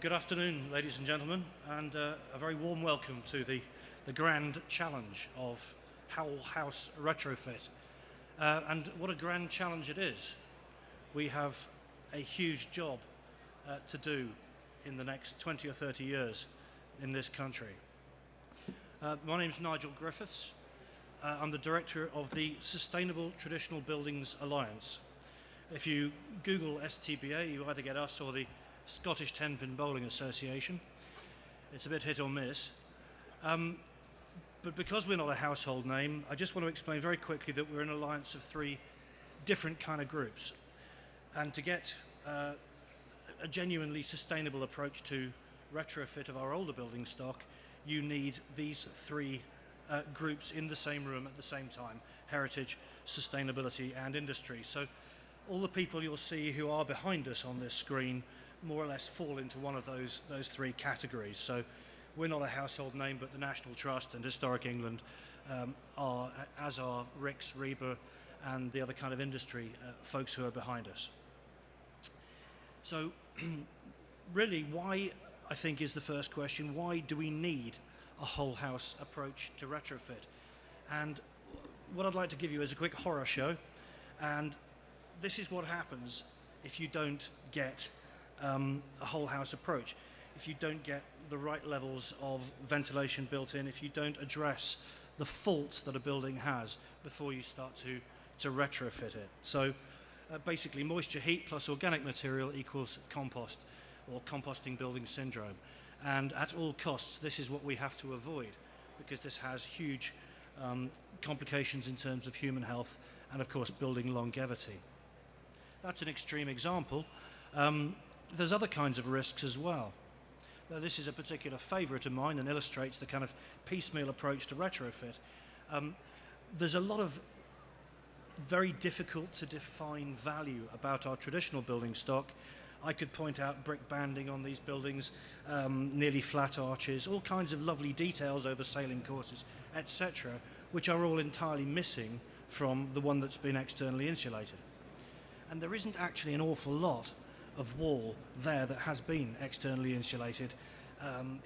Good afternoon, ladies and gentlemen, and a very warm welcome to the grand challenge of Whole House Retrofit. And what a grand challenge it is. We have a huge job to do in the next 20 or 30 years in this country. My name is Nigel Griffiths. I'm the director of the Sustainable Traditional Buildings Alliance. If you Google STBA, you either get us or the Scottish 10-Pin Bowling Association. It's a bit hit or miss. But because we're not a household name, I just want to explain very quickly that we're an alliance of three different kind of groups. And to get a genuinely sustainable approach to retrofit of our older building stock, you need these three groups in the same room at the same time: heritage, sustainability, and industry. So all the people you'll see who are behind us on this screen more or less fall into one of those three categories. So we're not a household name, but the National Trust and Historic England are, as are Rix, Reba, and the other kind of industry folks who are behind us. So really, why, I think, is the first question: why do we need a whole house approach to retrofit? And what I'd like to give you is a quick horror show, and this is what happens if you don't get a whole house approach. If you don't get the right levels of ventilation built in, if you don't address the faults that a building has before you start to retrofit it. So basically, moisture, heat plus organic material equals compost, or composting building syndrome. And at all costs, this is what we have to avoid, because this has huge complications in terms of human health and, of course, building longevity. That's an extreme example. There's other kinds of risks as well. This is a particular favourite of mine and illustrates the kind of piecemeal approach to retrofit. There's a lot of very difficult to define value about our traditional building stock. I could point out brick banding on these buildings, nearly flat arches, all kinds of lovely details over sailing courses, etc., which are all entirely missing from the one that's been externally insulated. And there isn't actually an awful lot of wall there that has been externally insulated.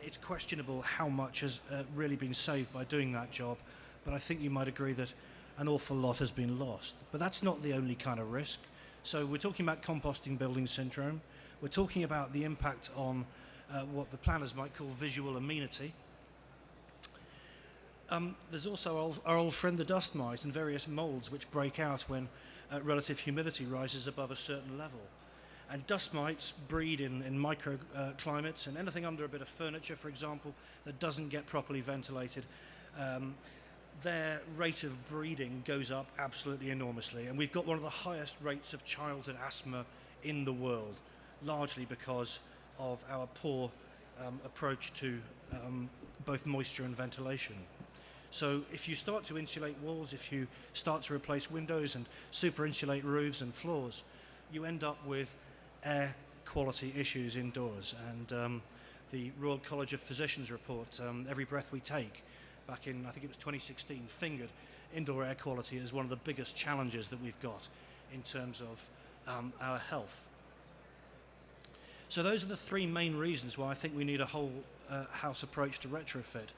It's questionable how much has really been saved by doing that job, but I think you might agree that an awful lot has been lost. But that's not the only kind of risk. So we're talking about composting building syndrome. We're talking about the impact on what the planners might call visual amenity. There's also our old friend the dust mite and various moulds which break out when relative humidity rises above a certain level. And dust mites breed in microclimates, and anything under a bit of furniture, for example, that doesn't get properly ventilated, their rate of breeding goes up absolutely enormously. And we've got one of the highest rates of childhood asthma in the world, largely because of our poor approach to both moisture and ventilation. So if you start to insulate walls, if you start to replace windows and super insulate roofs and floors, you end up with air quality issues indoors. And the Royal College of Physicians report, Every Breath We Take, back in, I think it was 2016, fingered indoor air quality as one of the biggest challenges that we've got in terms of our health. So those are the three main reasons why I think we need a whole house approach to retrofit.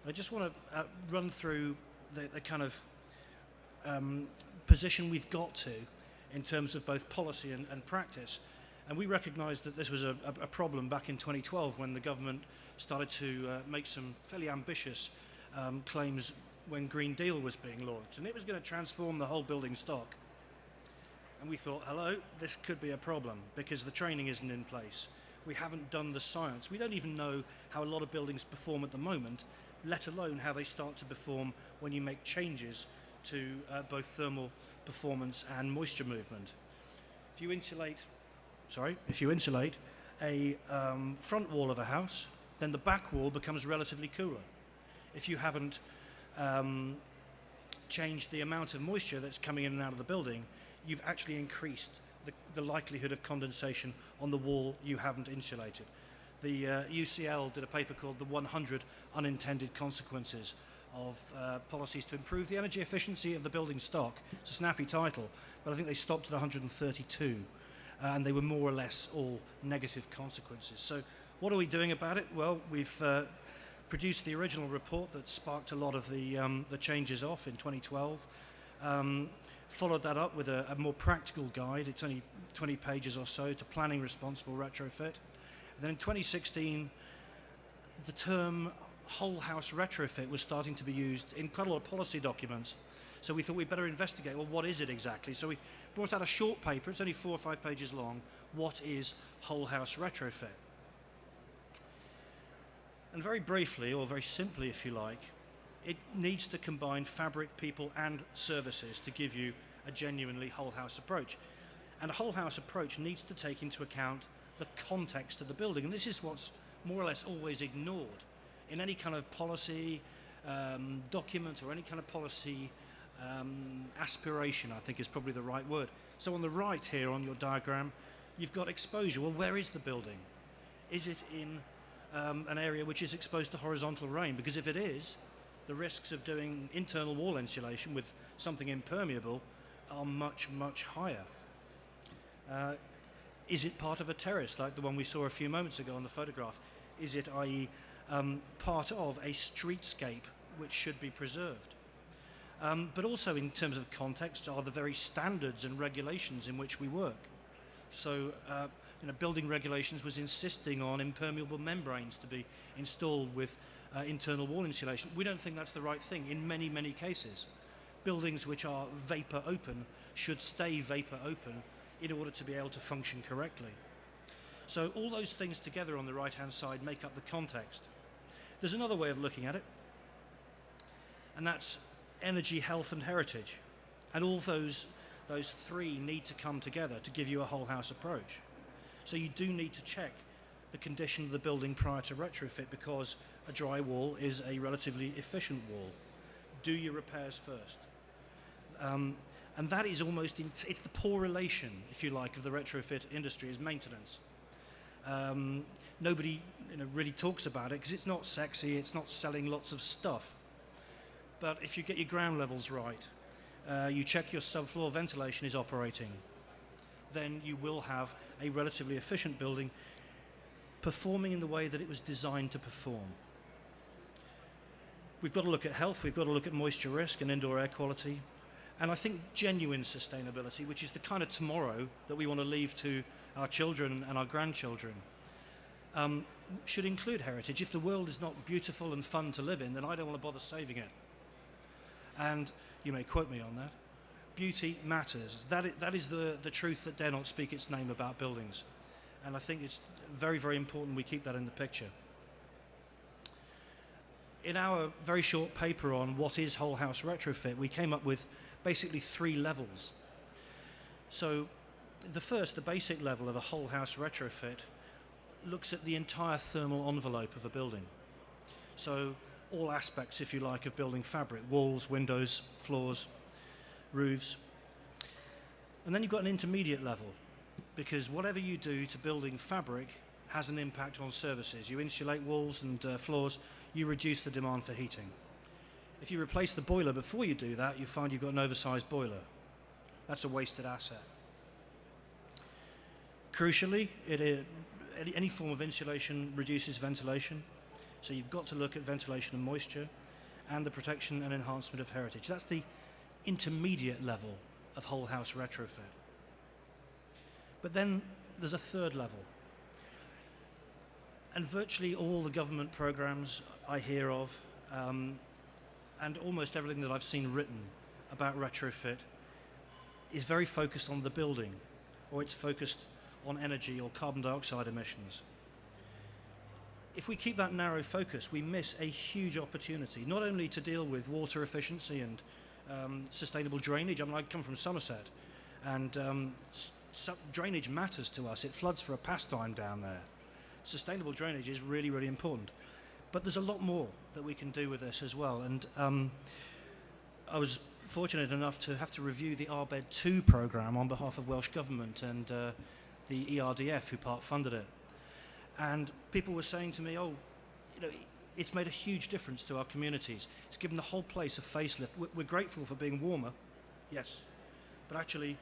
I just want to run through the kind of position we've got to in terms of both policy and practice. And we recognised that this was a problem back in 2012 when the government started to make some fairly ambitious claims when Green Deal was being launched. And it was going to transform the whole building stock. And we thought, hello, this could be a problem because the training isn't in place. We haven't done the science. We don't even know how a lot of buildings perform at the moment, let alone how they start to perform when you make changes to both thermal performance and moisture movement. If you insulate a front wall of a house, then the back wall becomes relatively cooler. If you haven't changed the amount of moisture that's coming in and out of the building, you've actually increased the likelihood of condensation on the wall you haven't insulated. The UCL did a paper called The 100 Unintended Consequences of Policies to Improve the Energy Efficiency of the Building Stock. It's a snappy title, but I think they stopped at 132. and they were more or less all negative consequences. So what are we doing about it? Well, we've produced the original report that sparked a lot of the changes off in 2012. Followed that up with a more practical guide. It's only 20 pages or so to planning responsible retrofit. And then in 2016, the term whole house retrofit was starting to be used in quite a lot of policy documents. So we thought we'd better investigate, well, what is it exactly? So we brought out a short paper, it's only 4 or 5 pages long, what is whole house retrofit? And very briefly, or very simply if you like, it needs to combine fabric, people and services to give you a genuinely whole house approach. And a whole house approach needs to take into account the context of the building. And this is what's more or less always ignored in any kind of policy document or any kind of policy aspiration, I think is probably the right word. So on the right here on your diagram, you've got exposure. Well, where is the building? Is it in an area which is exposed to horizontal rain? Because if it is, the risks of doing internal wall insulation with something impermeable are much, much higher. Is it part of a terrace like the one we saw a few moments ago on the photograph? Is it, i.e., part of a streetscape which should be preserved? But also in terms of context are the very standards and regulations in which we work. So building regulations was insisting on impermeable membranes to be installed with internal wall insulation. We don't think that's the right thing in many, many cases. Buildings which are vapor open should stay vapor open in order to be able to function correctly. So all those things together on the right-hand side make up the context. There's another way of looking at it, and that's energy, health and heritage. And all those three need to come together to give you a whole house approach. So you do need to check the condition of the building prior to retrofit, because a dry wall is a relatively efficient wall. Do your repairs first. And that is almost, it's the poor relation, if you like, of the retrofit industry is maintenance. Nobody really talks about it because it's not sexy, it's not selling lots of stuff. But if you get your ground levels right, you check your subfloor ventilation is operating, then you will have a relatively efficient building performing in the way that it was designed to perform. We've got to look at health, we've got to look at moisture risk and indoor air quality, and I think genuine sustainability, which is the kind of tomorrow that we want to leave to our children and our grandchildren, should include heritage. If the world is not beautiful and fun to live in, then I don't want to bother saving it. And you may quote me on that. Beauty matters. That is the truth that dare not speak its name about buildings. And I think it's very, very important we keep that in the picture. In our very short paper on what is whole house retrofit, we came up with basically 3 levels. So the basic level of a whole house retrofit looks at the entire thermal envelope of a building. So all aspects, if you like, of building fabric: walls, windows, floors, roofs. And then you've got an intermediate level, because whatever you do to building fabric has an impact on services. You insulate walls and floors, you reduce the demand for heating. If you replace the boiler before you do that, you find you've got an oversized boiler. That's a wasted asset. Crucially, any form of insulation reduces ventilation, so you've got to look at ventilation and moisture and the protection and enhancement of heritage. That's the intermediate level of whole house retrofit. But then there's a third level. And virtually all the government programs I hear of, and almost everything that I've seen written about retrofit, is very focused on the building, or it's focused on energy or carbon dioxide emissions. If we keep that narrow focus, we miss a huge opportunity, not only to deal with water efficiency and sustainable drainage. I mean, I come from Somerset, and drainage matters to us. It floods for a pastime down there. Sustainable drainage is really, really important. But there's a lot more that we can do with this as well. And I was fortunate enough to have to review the RBED 2 programme on behalf of Welsh Government and the ERDF, who part-funded it. And people were saying to me, it's made a huge difference to our communities. It's given the whole place a facelift. We're grateful for being warmer, yes. But actually,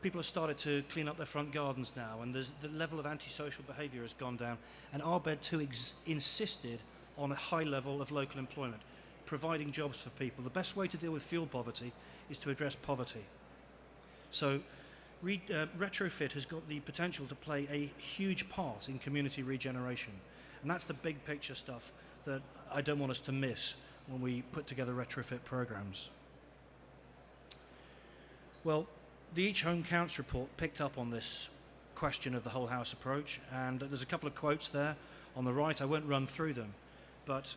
People have started to clean up their front gardens now, and the level of antisocial behaviour has gone down. And RBED 2 insisted on a high level of local employment, providing jobs for people. The best way to deal with fuel poverty is to address poverty. So retrofit has got the potential to play a huge part in community regeneration. And that's the big picture stuff that I don't want us to miss when we put together retrofit programs. Well, the Each Home Counts report picked up on this question of the whole house approach, and there's a couple of quotes there on the right. I won't run through them, but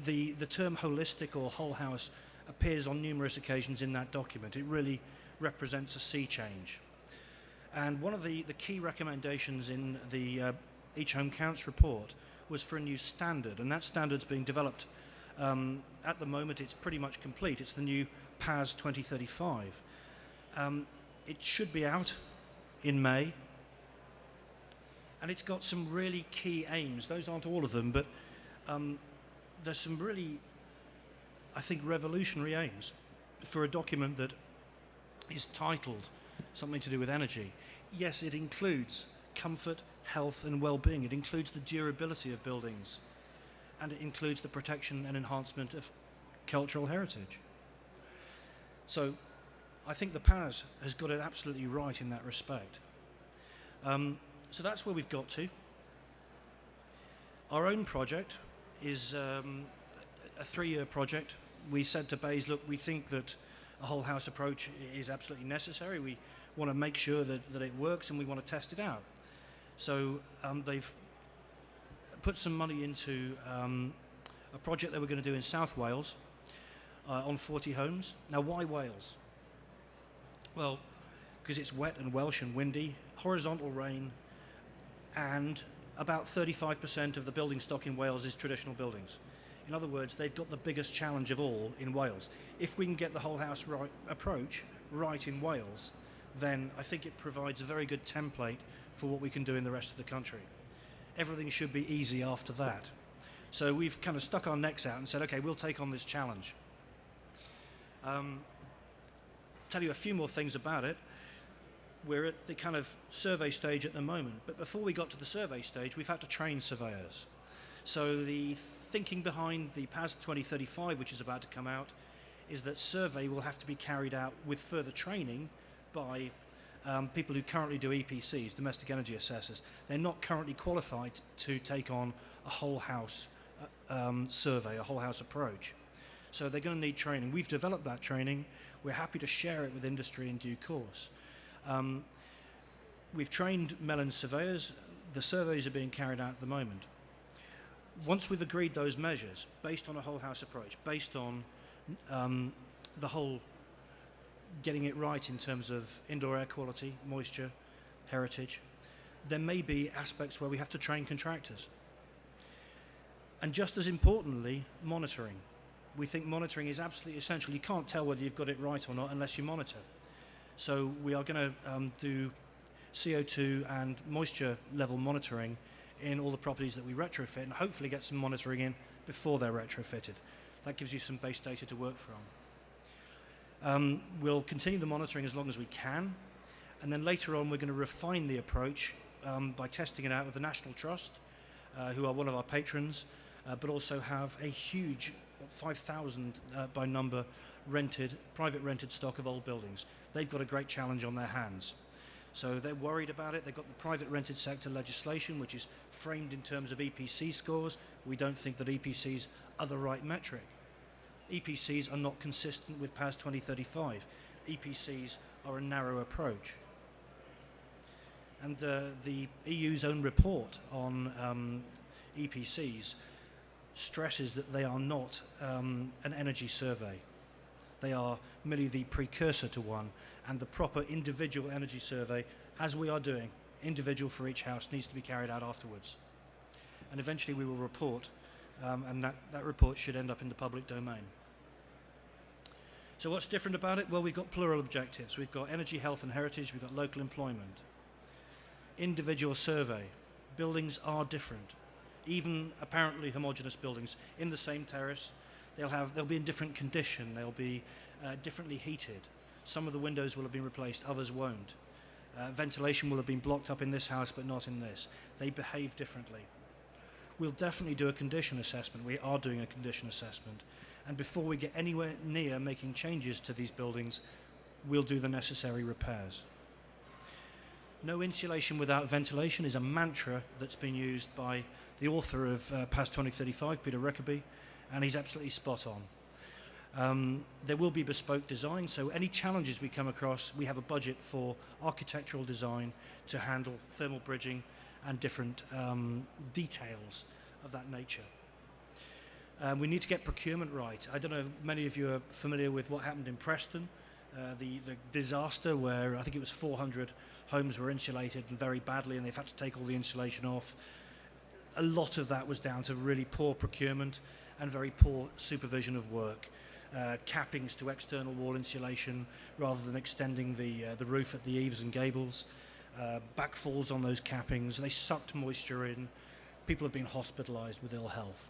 the term holistic or whole house appears on numerous occasions in that document. It really represents a sea change. And one of the key recommendations in the Each Home Counts report was for a new standard, and that standard's being developed. At the moment, it's pretty much complete. It's the new PAS 2035. It should be out in May, and it's got some really key aims. Those aren't all of them, but there's some really, I think, revolutionary aims for a document that is titled something to do with energy. Yes, it includes comfort, health and well-being. It includes the durability of buildings, and it includes the protection and enhancement of cultural heritage. So I think the PAS has got it absolutely right in that respect. So that's where we've got to. Our own project is a 3-year project. We said to BEIS, look, we think that a whole house approach is absolutely necessary. We want to make sure that it works, and we want to test it out. So they've put some money into a project they were going to do in South Wales on 40 homes. Now, why Wales? Well, because it's wet and Welsh and windy, horizontal rain, and about 35% of the building stock in Wales is traditional buildings. In other words, they've got the biggest challenge of all in Wales. If we can get the whole house approach right in Wales, then I think it provides a very good template for what we can do in the rest of the country. Everything should be easy after that. So we've kind of stuck our necks out and said, okay, we'll take on this challenge. Tell you a few more things about it. We're at the kind of survey stage at the moment, but before we got to the survey stage, we've had to train surveyors. So the thinking behind the PAS 2035, which is about to come out, is that survey will have to be carried out with further training by people who currently do EPCs, domestic energy assessors. They're not currently qualified to take on a whole house survey, a whole house approach. So they're going to need training. We've developed that training. We're happy to share it with industry in due course. We've trained Mellon surveyors. The surveys are being carried out at the moment. Once we've agreed those measures, based on a whole house approach, based on the whole getting it right in terms of indoor air quality, moisture, heritage, there may be aspects where we have to train contractors. And just as importantly, monitoring. We think monitoring is absolutely essential. You can't tell whether you've got it right or not unless you monitor. So we are going to do CO2 and moisture level monitoring in all the properties that we retrofit, and hopefully get some monitoring in before they're retrofitted. That gives you some base data to work from. We'll continue the monitoring as long as we can, and then later on we're going to refine the approach by testing it out with the National Trust, who are one of our patrons, but also have a huge 5,000 by number private rented stock of old buildings. They've got a great challenge on their hands. So they're worried about it. They've got the private rented sector legislation, which is framed in terms of EPC scores. We don't think that EPCs are the right metric. EPCs are not consistent with PAS 2035. EPCs are a narrow approach. And the EU's own report on EPCs stresses that they are not an energy survey. They are merely the precursor to one, and the proper individual energy survey, as we are doing, individual for each house, needs to be carried out afterwards. And eventually we will report, and that report should end up in the public domain. So what's different about it? Well, we've got plural objectives. We've got energy, health and heritage. We've got local employment. Individual survey. Buildings are different. Even apparently homogeneous buildings in the same terrace, they'll be in different condition. They'll be differently heated. Some of the windows will have been replaced, others won't. Ventilation will have been blocked up in this house but not in this. They behave differently. We'll definitely do a condition assessment. We are doing a condition assessment. And before we get anywhere near making changes to these buildings, we'll do the necessary repairs. No insulation without ventilation is a mantra that's been used by the author of Past 2035, Peter Rickaby, and he's absolutely spot on. There will be bespoke design, so any challenges we come across, we have a budget for architectural design to handle thermal bridging and different details of that nature. We need to get procurement right. I don't know if many of you are familiar with what happened in Preston, the disaster where I think it was 400 homes were insulated and very badly, and they've had to take all the insulation off. A lot of that was down to really poor procurement and very poor supervision of work. Cappings to external wall insulation rather than extending the roof at the eaves and gables. Backfalls on those cappings. They sucked moisture in. People have been hospitalized with ill health.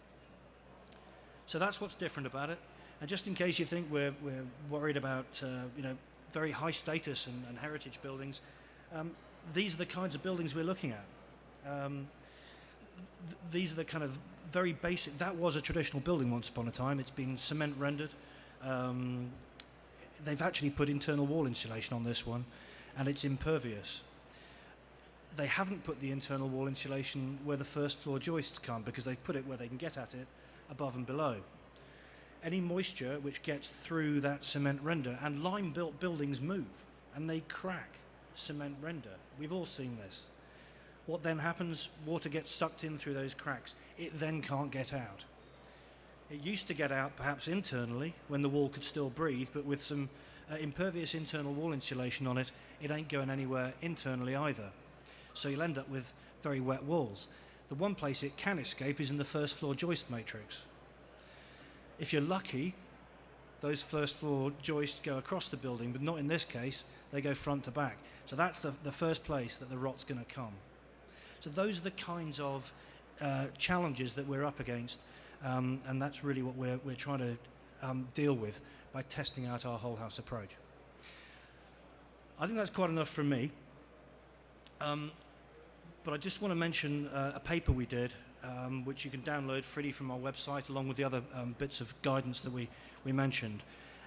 So that's what's different about it. And just in case you think we're worried about very high status and heritage buildings, these are the kinds of buildings we're looking at. These are the kind of very basic. That was a traditional building once upon a time. It's been cement rendered. They've actually put internal wall insulation on this one, and it's impervious. They haven't put the internal wall insulation where the first floor joists come, because they've put it where they can get at it, above and below. Any moisture which gets through that cement render, and lime-built buildings move, and they crack cement render. We've all seen this. What then happens? Water gets sucked in through those cracks. It then can't get out. It used to get out perhaps internally when the wall could still breathe, but with some impervious internal wall insulation on it, it ain't going anywhere internally either. So you'll end up with very wet walls. The one place it can escape is in the first floor joist matrix. If you're lucky, those first floor joists go across the building, but not in this case. They go front to back. So that's the first place that the rot's going to come. So those are the kinds of challenges that we're up against, and that's really what we're trying to deal with by testing out our whole house approach. I think that's quite enough from me. But I just want to mention a paper we did, which you can download freely from our website, along with the other bits of guidance that we mentioned.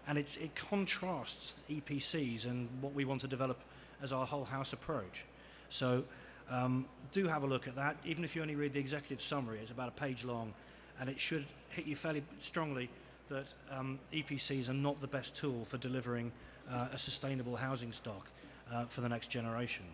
And it contrasts EPCs and what we want to develop as our whole house approach. So do have a look at that. Even if you only read the executive summary, it's about a page long, and it should hit you fairly strongly that EPCs are not the best tool for delivering a sustainable housing stock for the next generation.